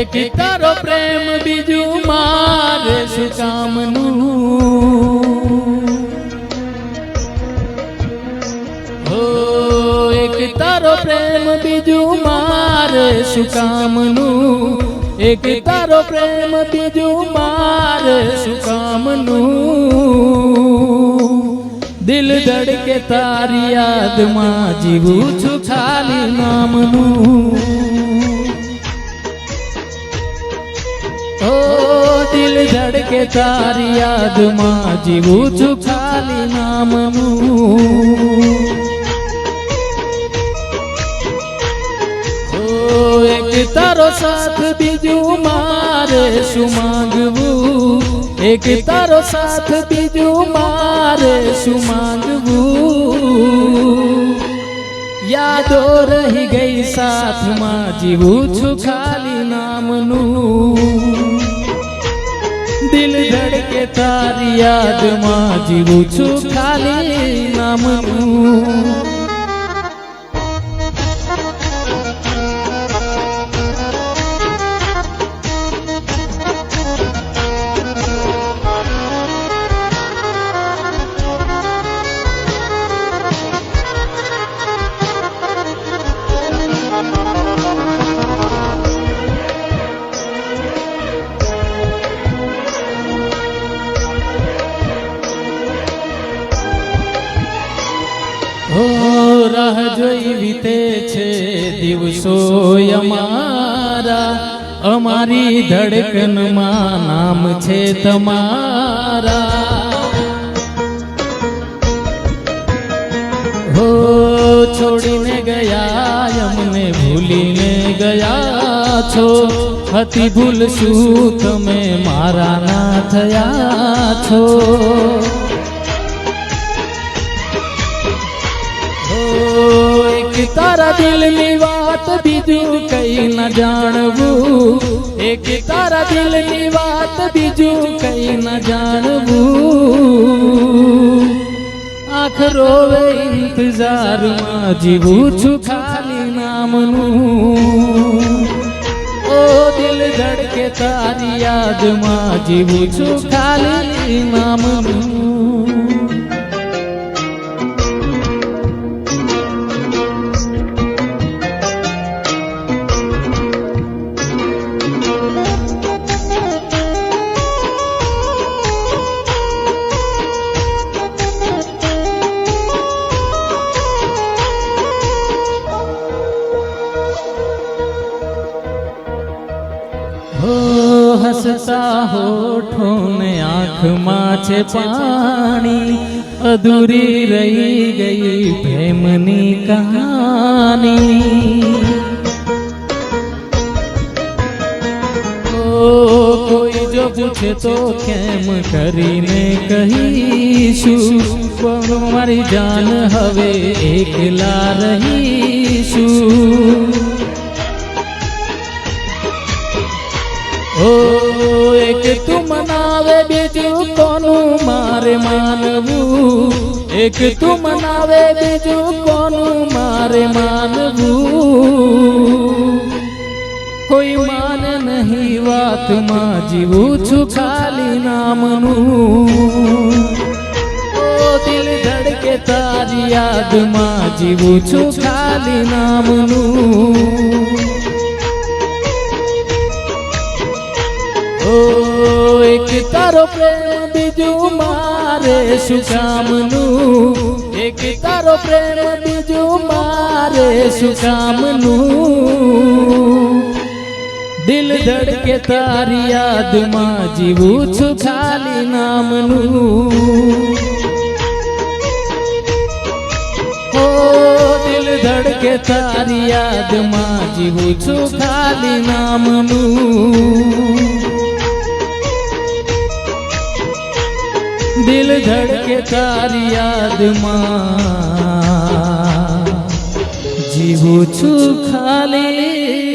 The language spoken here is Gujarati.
એક તારો પ્રેમ બીજું મારે શું કામનું, હો એક તારો પ્રેમ બીજું મારે શું કામનું, એક તારો પ્રેમ બીજું મારે શું કામનું, દિલ ધડકે તારી યાદમાં જીવું છું ખાલી નામનું, દિલ ધડકે તારી યાદમાં જીવું છું ખાલી નામનું, એક તારો સાથ બીજું મારે શું માંગવું, એક તારો સાથ બીજું મારે શું માંગવું, યાદો રહી ગઈ સાથમાં જીવું છું ખાલી નામનું, દિલ ધડકે તારી યાદમાં જીવું છું ખાલી નામનું. રાહ જોઈ વીતે છે દિવસો અમારા, અમારી ધડકનમાં નામ છે તમારા, હો છોડીને ગયા અમને ભૂલીને ગયા છો, હતી ભૂલ શું તમે મારા ના થયા છો, એક તારા દિલની વાત બીજું કઈ ન જાણવું, એક તારા દિલની વાત બીજું કઈ ન જાણવું, આંખ રોવે ઇંતજારમાં જીવું છું ખાલી નામનું, ઓ દિલ ધડકે તારી યાદમાં જીવું છું ખાલી નામનું. હસતા હોઠો ને આંખમાં છે પાણી, અધૂરી રહી ગઈ પ્રેમની કહાની, કોઈ જો પૂછે તો કેમ કરીને કહીશું, પણ મારી જાન હવે એકલા રહીશું, એક તું મનાવે બીજું કોનું મારે માનવું, એક તું મનાવે બીજું કોનું મારે માનવું, કોઈ માને નહીં વાતમાં જીવું છું ખાલી નામનું, ઓ દિલ ધડકે તારી યાદમાં જીવું છું ખાલી નામનું, એક તારો પ્રેમ બીજું મારે શું કામનું, એક તારો પ્રેમ બીજું મારે શું કામનું, દિલ ધડકે તારી યાદમાં જીવું છું ખાલી નામનું, ઓ ધડકે તારી યાદમાં જીવું છું ખાલી નામનું દિલ ધડકે તારી યાદમાં જીવું છું ખાલી